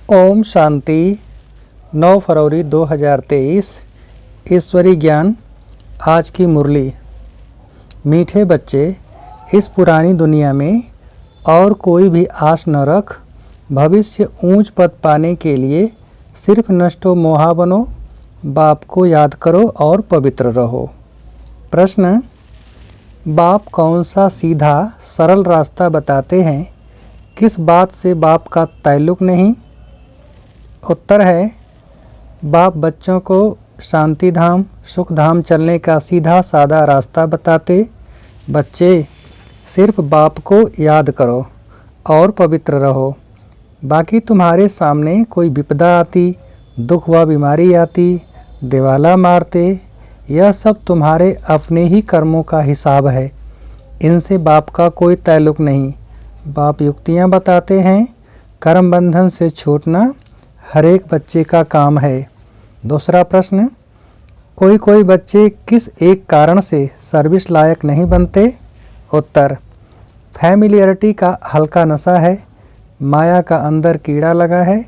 ओम शांति। 9 फरवरी 2023 ईश्वरी ज्ञान। आज की मुरली। मीठे बच्चे, इस पुरानी दुनिया में और कोई भी आस न रख। भविष्य ऊंच पद पाने के लिए सिर्फ नष्टो मोहा बनो। बाप को याद करो और पवित्र रहो। प्रश्न: बाप कौन सा सीधा सरल रास्ता बताते हैं? किस बात से बाप का ताल्लुक नहीं? उत्तर है, बाप बच्चों को शांति धाम सुख धाम चलने का सीधा साधा रास्ता बताते। बच्चे, सिर्फ बाप को याद करो और पवित्र रहो। बाकी तुम्हारे सामने कोई विपदा आती, दुख व बीमारी आती, दिवाला मारते, यह सब तुम्हारे अपने ही कर्मों का हिसाब है। इनसे बाप का कोई ताल्लुक नहीं। बाप युक्तियाँ बताते हैं। कर्म बंधन से छूटना हर एक बच्चे का काम है। दूसरा प्रश्न: कोई बच्चे किस एक कारण से सर्विस लायक नहीं बनते? उत्तर: फैमिलियरिटी का हल्का नशा है, माया का अंदर कीड़ा लगा है,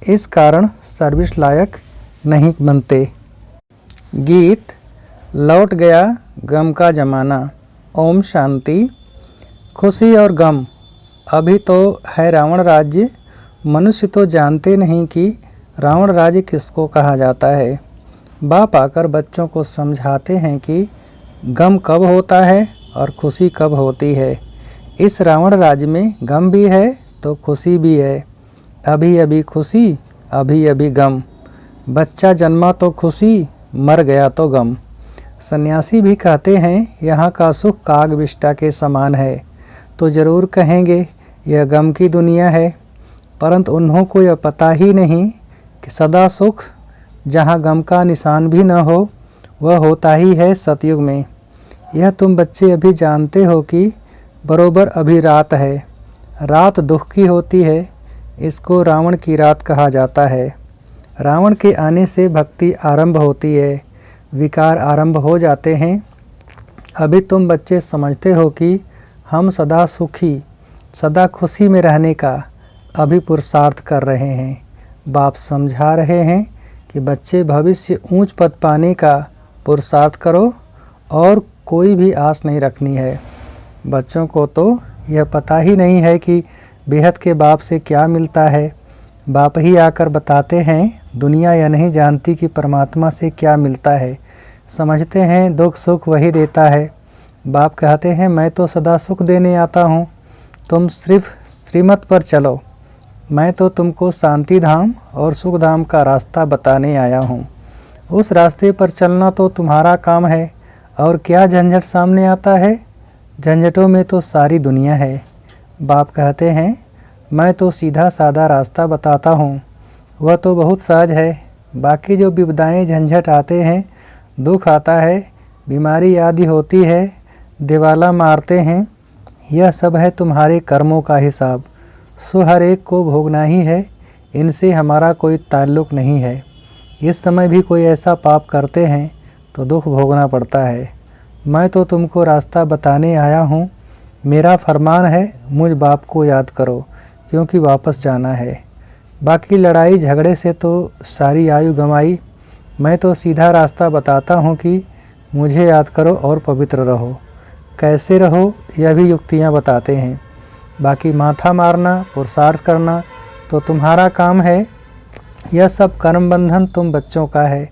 इस कारण सर्विस लायक नहीं बनते। गीत। लौट गया गम का ज़माना। ओम शांति। खुशी और गम। अभी तो है रावण राज्य। मनुष्य तो जानते नहीं कि रावण राज्य किसको कहा जाता है। बाप आकर बच्चों को समझाते हैं कि गम कब होता है और खुशी कब होती है। इस रावण राज्य में गम भी है तो खुशी भी है। अभी अभी खुशी, अभी अभी गम। बच्चा जन्मा तो खुशी, मर गया तो गम। सन्यासी भी कहते हैं यहाँ का सुख काग विष्टा के समान है, तो ज़रूर कहेंगे यह गम की दुनिया है। परंतु उन्हों को यह पता ही नहीं कि सदा सुख जहाँ गम का निशान भी न हो, वह होता ही है सतयुग में। यह तुम बच्चे अभी जानते हो कि बरोबर अभी रात है। रात दुख की होती है, इसको रावण की रात कहा जाता है। रावण के आने से भक्ति आरंभ होती है, विकार आरंभ हो जाते हैं। अभी तुम बच्चे समझते हो कि हम सदा सुखी, सदा खुशी में रहने का अभी पुरुषार्थ कर रहे हैं। बाप समझा रहे हैं कि बच्चे भविष्य ऊंच पद पाने का पुरुषार्थ करो और कोई भी आस नहीं रखनी है। बच्चों को तो यह पता ही नहीं है कि बेहद के बाप से क्या मिलता है। बाप ही आकर बताते हैं। दुनिया यह नहीं जानती कि परमात्मा से क्या मिलता है। समझते हैं दुख सुख वही देता है। बाप कहते हैं मैं तो सदा सुख देने आता हूँ, तुम सिर्फ श्रीमत पर चलो। मैं तो तुमको शांति धाम और सुख धाम का रास्ता बताने आया हूँ। उस रास्ते पर चलना तो तुम्हारा काम है। और क्या झंझट सामने आता है? झंझटों में तो सारी दुनिया है। बाप कहते हैं मैं तो सीधा साधा रास्ता बताता हूँ, वह तो बहुत सहज है। बाकी जो विपदाएं झंझट आते हैं, दुख आता है, बीमारी आदि होती है, दिवाला मारते हैं, यह सब है तुम्हारे कर्मों का हिसाब। सो हर एक को भोगना ही है, इनसे हमारा कोई ताल्लुक नहीं है। इस समय भी कोई ऐसा पाप करते हैं तो दुख भोगना पड़ता है। मैं तो तुमको रास्ता बताने आया हूँ। मेरा फरमान है मुझ बाप को याद करो, क्योंकि वापस जाना है। बाकी लड़ाई झगड़े से तो सारी आयु गंवाई। मैं तो सीधा रास्ता बताता हूँ कि मुझे याद करो और पवित्र रहो। कैसे रहो यह भी युक्तियाँ बताते हैं। बाकी माथा मारना, पुरुषार्थ करना तो तुम्हारा काम है। यह सब कर्म बंधन तुम बच्चों का है।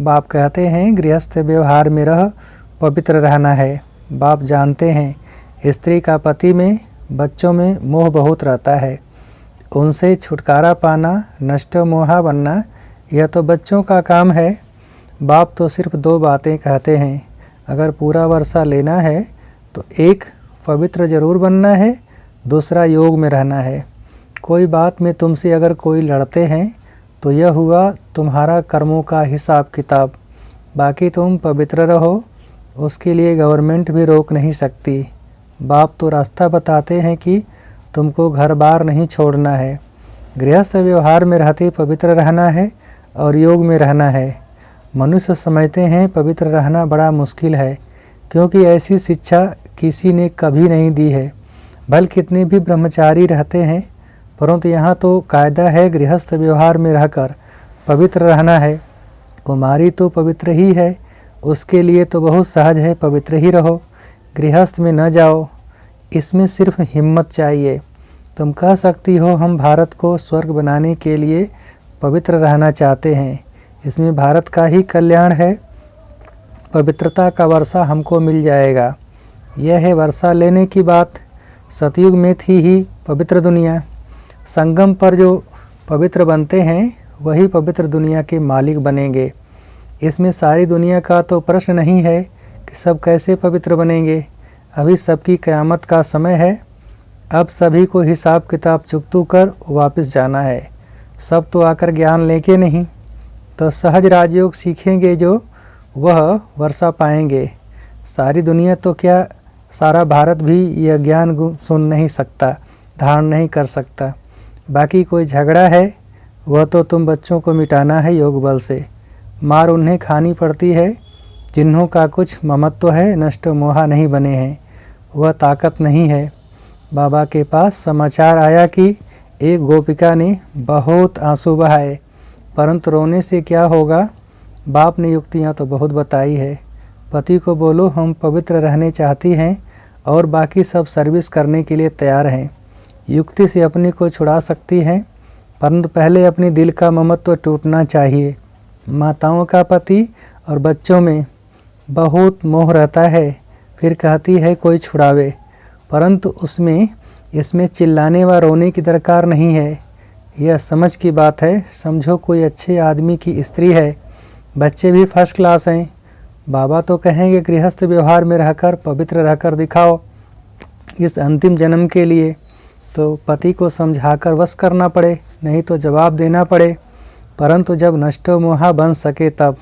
बाप कहते हैं गृहस्थ व्यवहार में रह पवित्र रहना है। बाप जानते हैं स्त्री का पति में, बच्चों में मोह बहुत रहता है। उनसे छुटकारा पाना, नष्ट मोहा बनना, यह तो बच्चों का काम है। बाप तो सिर्फ 2 बातें कहते हैं। अगर पूरा वर्षा लेना है तो एक पवित्र जरूर बनना है, दूसरा योग में रहना है। कोई बात में तुमसे अगर कोई लड़ते हैं तो यह हुआ तुम्हारा कर्मों का हिसाब किताब। बाकी तुम पवित्र रहो, उसके लिए गवर्नमेंट भी रोक नहीं सकती। बाप तो रास्ता बताते हैं कि तुमको घर बार नहीं छोड़ना है। गृहस्थ व्यवहार में रहते पवित्र रहना है और योग में रहना है। मनुष्य समझते हैं पवित्र रहना बड़ा मुश्किल है, क्योंकि ऐसी शिक्षा किसी ने कभी नहीं दी है। भले कितने भी ब्रह्मचारी रहते हैं परंतु यहाँ तो कायदा है गृहस्थ व्यवहार में रहकर पवित्र रहना है। कुमारी तो पवित्र ही है, उसके लिए तो बहुत सहज है पवित्र ही रहो, गृहस्थ में न जाओ। इसमें सिर्फ हिम्मत चाहिए। तुम कह सकती हो हम भारत को स्वर्ग बनाने के लिए पवित्र रहना चाहते हैं, इसमें भारत का ही कल्याण है। पवित्रता का वर्षा हमको मिल जाएगा। यह है वर्षा लेने की बात। सतयुग में थी ही पवित्र दुनिया। संगम पर जो पवित्र बनते हैं वही पवित्र दुनिया के मालिक बनेंगे। इसमें सारी दुनिया का तो प्रश्न नहीं है कि सब कैसे पवित्र बनेंगे। अभी सबकी क़यामत का समय है। अब सभी को हिसाब किताब चुकतू कर वापस जाना है। सब तो आकर ज्ञान लेके नहीं, तो सहज राजयोग सीखेंगे जो वह वर्षा पाएंगे। सारी दुनिया तो क्या, सारा भारत भी यह ज्ञान सुन नहीं सकता, धारण नहीं कर सकता। बाकी कोई झगड़ा है वह तो तुम बच्चों को मिटाना है योग बल से। मार उन्हें खानी पड़ती है जिन्हों का कुछ ममत्व है, नष्ट मोहा नहीं बने हैं। वह ताकत नहीं है। बाबा के पास समाचार आया कि एक गोपिका ने बहुत आंसू बहाए, परंतु रोने से क्या होगा। बाप ने युक्तियाँ तो बहुत बताई है। पति को बोलो हम पवित्र रहने चाहती हैं और बाकी सब सर्विस करने के लिए तैयार हैं। युक्ति से अपने को छुड़ा सकती हैं, परंतु पहले अपने दिल का ममत्व टूटना चाहिए। माताओं का पति और बच्चों में बहुत मोह रहता है, फिर कहती है कोई छुड़ावे, परंतु इसमें चिल्लाने व रोने की दरकार नहीं है। यह समझ की बात है। समझो कोई अच्छे आदमी की स्त्री है, बच्चे भी फर्स्ट क्लास हैं। बाबा तो कहेंगे गृहस्थ व्यवहार में रहकर पवित्र रहकर दिखाओ इस अंतिम जन्म के लिए। तो पति को समझाकर वश करना पड़े, नहीं तो जवाब देना पड़े। परंतु जब नष्ट मोहा बन सके तब।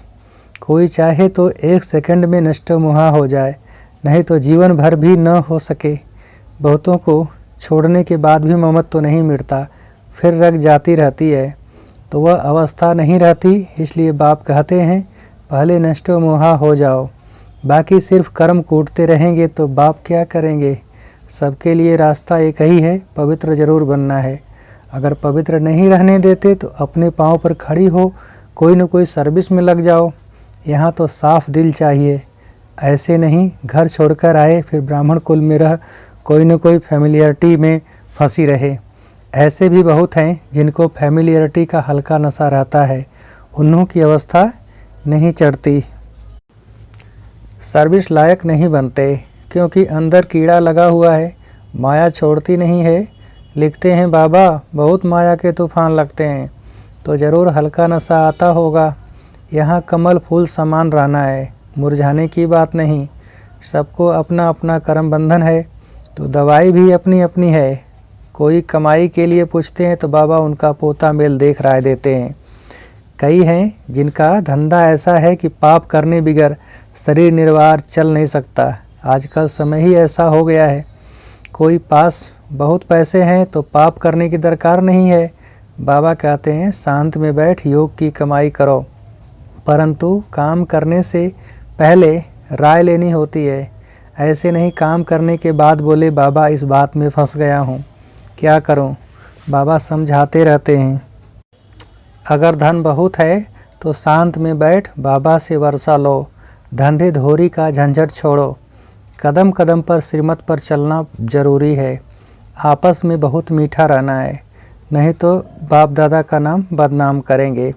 कोई चाहे तो 1 सेकंड में नष्ट मोहा हो जाए, नहीं तो जीवन भर भी न हो सके। बहुतों को छोड़ने के बाद भी ममत्व तो नहीं मिटता, फिर रग जाती रहती है, तो वह अवस्था नहीं रहती। इसलिए बाप कहते हैं पहले नष्ट मोहा हो जाओ। बाकी सिर्फ कर्म कूटते रहेंगे तो बाप क्या करेंगे। सबके लिए रास्ता एक ही है, पवित्र जरूर बनना है। अगर पवित्र नहीं रहने देते तो अपने पाँव पर खड़ी हो, कोई न कोई सर्विस में लग जाओ। यहाँ तो साफ दिल चाहिए। ऐसे नहीं घर छोड़कर आए फिर ब्राह्मण कुल में रह कोई न कोई फैमिलियरिटी में फंसी रहे। ऐसे भी बहुत हैं जिनको फैमिलियरिटी का हल्का नशा रहता है, उन्हों की अवस्था नहीं चढ़ती, सर्विस लायक नहीं बनते, क्योंकि अंदर कीड़ा लगा हुआ है, माया छोड़ती नहीं है। लिखते हैं बाबा बहुत माया के तूफान लगते हैं, तो ज़रूर हल्का नशा आता होगा। यहाँ कमल फूल समान रहना है, मुरझाने की बात नहीं। सबको अपना अपना कर्म बंधन है, तो दवाई भी अपनी अपनी है। कोई कमाई के लिए पूछते हैं तो बाबा उनका पोता मेल देख राय देते हैं। कई हैं जिनका धंधा ऐसा है कि पाप करने बिगर शरीर निर्वाह चल नहीं सकता। आजकल समय ही ऐसा हो गया है। कोई पास बहुत पैसे हैं तो पाप करने की दरकार नहीं है। बाबा कहते हैं शांत में बैठ योग की कमाई करो, परंतु काम करने से पहले राय लेनी होती है। ऐसे नहीं काम करने के बाद बोले बाबा इस बात में फंस गया हूँ, क्या करूँ। बाबा समझाते रहते हैं। अगर धन बहुत है तो शांत में बैठ बाबा से वर्षा लो, धंधे धोरी का झंझट छोड़ो। कदम कदम पर श्रीमत पर चलना जरूरी है। आपस में बहुत मीठा रहना है, नहीं तो बाप दादा का नाम बदनाम करेंगे।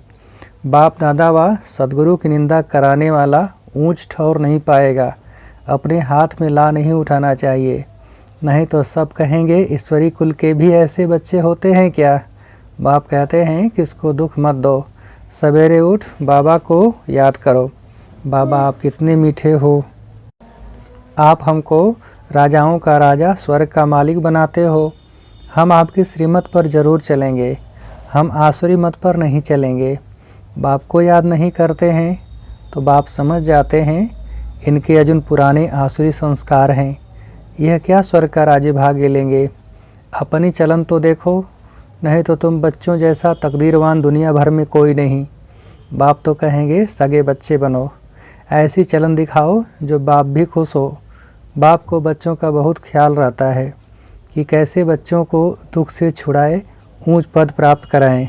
बाप दादा व सदगुरु की निंदा कराने वाला ऊंच ठौर नहीं पाएगा। अपने हाथ में ला नहीं उठाना चाहिए, नहीं तो सब कहेंगे ईश्वरी कुल के भी ऐसे बच्चे होते हैं क्या। बाप कहते हैं किसको दुख मत दो, सवेरे उठ बाबा को याद करो। बाबा आप कितने मीठे हो, आप हमको राजाओं का राजा स्वर्ग का मालिक बनाते हो। हम आपकी श्रीमत पर ज़रूर चलेंगे, हम आसुरी मत पर नहीं चलेंगे। बाप को याद नहीं करते हैं तो बाप समझ जाते हैं इनके अर्जुन पुराने आसुरी संस्कार हैं, यह क्या स्वर्ग का राज्य भाग्य लेंगे। अपनी चलन तो देखो, नहीं तो तुम बच्चों जैसा तकदीरवान दुनिया भर में कोई नहीं। बाप तो कहेंगे सगे बच्चे बनो, ऐसी चलन दिखाओ जो बाप भी खुश हो। बाप को बच्चों का बहुत ख्याल रहता है कि कैसे बच्चों को दुख से छुड़ाए ऊंच पद प्राप्त कराएं।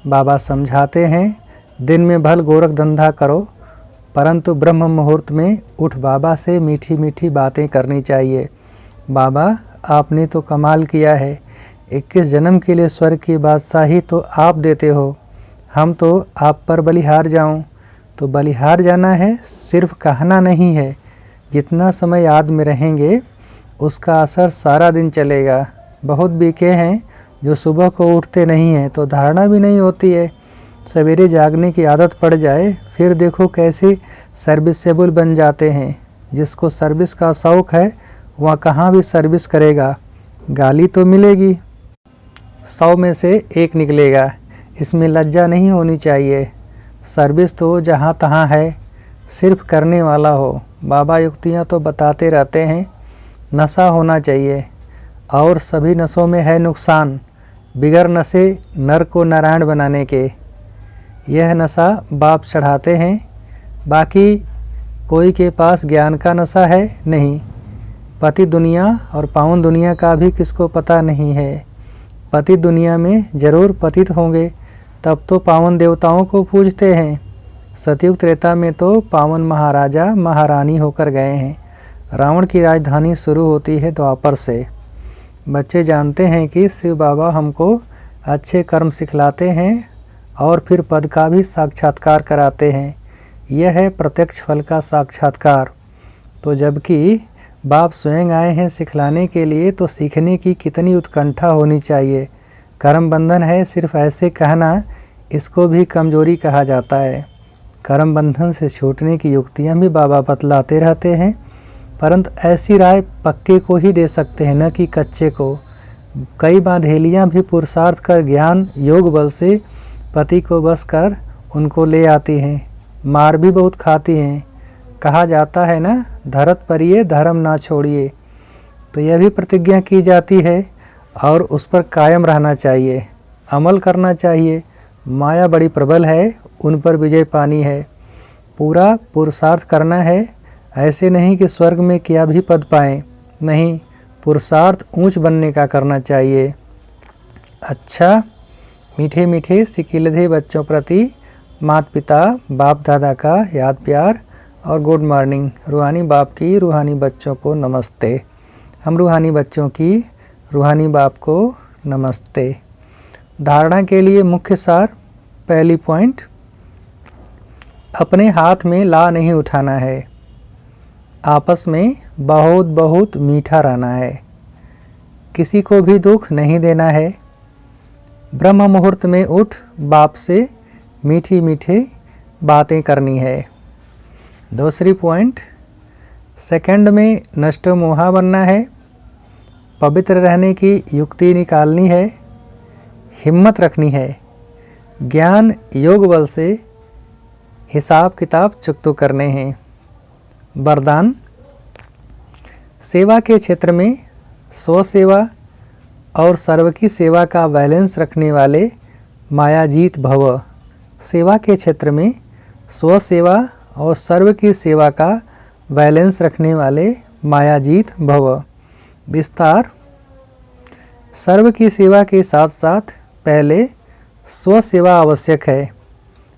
बाबा समझाते हैं, दिन में भल गोरख धंधा करो, परंतु ब्रह्म मुहूर्त में उठ बाबा से मीठी मीठी बातें करनी चाहिए। बाबा आपने तो कमाल किया है, 21 जन्म के लिए स्वर्ग की बादशाही तो आप देते हो, हम तो आप पर बलिहार जाऊं। तो बलिहार जाना है, सिर्फ कहना नहीं है। जितना समय याद में रहेंगे उसका असर सारा दिन चलेगा। बहुत बीके हैं जो सुबह को उठते नहीं हैं तो धारणा भी नहीं होती है। सवेरे जागने की आदत पड़ जाए फिर देखो कैसे सर्विसेबल बन जाते हैं। जिसको सर्विस का शौक़ है वह कहाँ भी सर्विस करेगा। गाली तो मिलेगी, 100 में से 1 निकलेगा, इसमें लज्जा नहीं होनी चाहिए। सर्विस तो जहाँ तहाँ है, सिर्फ करने वाला हो। बाबा युक्तियाँ तो बताते रहते हैं, नशा होना चाहिए और सभी नशों में है नुकसान। बिगर नशे नर को नारायण बनाने के, यह नशा बाप चढ़ाते हैं। बाकी कोई के पास ज्ञान का नशा है नहीं। पति दुनिया और पावन दुनिया का भी किसको पता नहीं है। पति दुनिया में जरूर पतित होंगे, तब तो पावन देवताओं को पूजते हैं। सतयुग त्रेता में तो पावन महाराजा महारानी होकर गए हैं। रावण की राजधानी शुरू होती है द्वापर से। बच्चे जानते हैं कि शिव बाबा हमको अच्छे कर्म सिखलाते हैं और फिर पद का भी साक्षात्कार कराते हैं। यह है प्रत्यक्ष फल का साक्षात्कार। तो जबकि बाप स्वयं आए हैं सिखलाने के लिए, तो सीखने की कितनी उत्कंठा होनी चाहिए। कर्म बंधन है सिर्फ ऐसे कहना, इसको भी कमजोरी कहा जाता है। कर्म बंधन से छूटने की युक्तियाँ भी बाबा बतलाते रहते हैं, परंतु ऐसी राय पक्के को ही दे सकते हैं, न कि कच्चे को। कई बांधेलियाँ भी पुरुषार्थ कर ज्ञान योग बल से पति को बस कर उनको ले आती हैं। मार भी बहुत खाती हैं। कहा जाता है ना, धरत परिये धर्म ना छोड़िए। तो यह भी प्रतिज्ञा की जाती है और उस पर कायम रहना चाहिए, अमल करना चाहिए। माया बड़ी प्रबल है, उन पर विजय पानी है। पूरा पुरुषार्थ करना है, ऐसे नहीं कि स्वर्ग में क्या भी पद पाएं। नहीं, पुरुषार्थ ऊंच बनने का करना चाहिए। अच्छा, मीठे मीठे सिकिलधे बच्चों प्रति माता पिता बाप दादा का याद प्यार और गुड मॉर्निंग। रूहानी बाप की रूहानी बच्चों को नमस्ते। हम रूहानी बच्चों की रूहानी बाप को नमस्ते। धारणा के लिए मुख्य सार, पहली पॉइंट, अपने हाथ में ला नहीं उठाना है, आपस में बहुत बहुत मीठा रहना है, किसी को भी दुख नहीं देना है, ब्रह्म मुहूर्त में उठ बाप से मीठी मीठी बातें करनी है। दूसरी पॉइंट, सेकंड में नष्ट मोहा बनना है, पवित्र रहने की युक्ति निकालनी है, हिम्मत रखनी है, ज्ञान योग बल से हिसाब किताब चुकतो करने हैं। वरदान, सेवा के क्षेत्र में स्व सेवा और सर्व की सेवा का बैलेंस रखने वाले मायाजीत भव। सेवा के क्षेत्र में स्व सेवा और सर्व की सेवा का बैलेंस रखने वाले मायाजीत भव। विस्तार, सर्व की सेवा के साथ साथ पहले स्व सेवा आवश्यक है।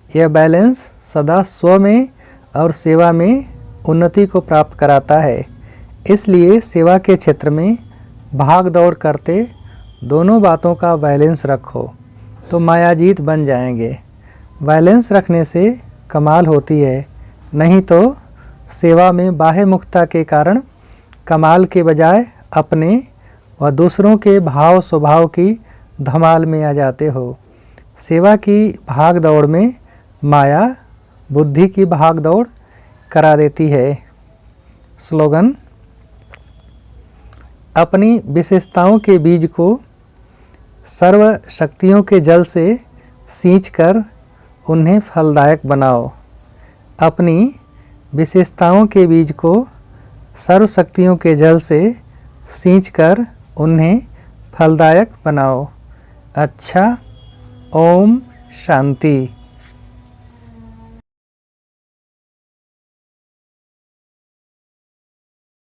यह बैलेंस सदा स्व में और सेवा में उन्नति को प्राप्त कराता है। इसलिए सेवा के क्षेत्र में भाग दौड़ करते दोनों बातों का बैलेंस रखो तो मायाजीत बन जाएंगे। बैलेंस रखने से कमाल होती है, नहीं तो सेवा में बाह्य मुक्ता के कारण कमाल के बजाय अपने व दूसरों के भाव स्वभाव की धमाल में आ जाते हो। सेवा की भाग दौड़ में माया बुद्धि की भाग दौड़ करा देती है। स्लोगन, अपनी विशेषताओं के बीज को सर्व शक्तियों के जल से सींचकर उन्हें फलदायक बनाओ। अपनी विशेषताओं के बीज को सर्व शक्तियों के जल से सींचकर उन्हें फलदायक बनाओ। अच्छा, ओम शांति।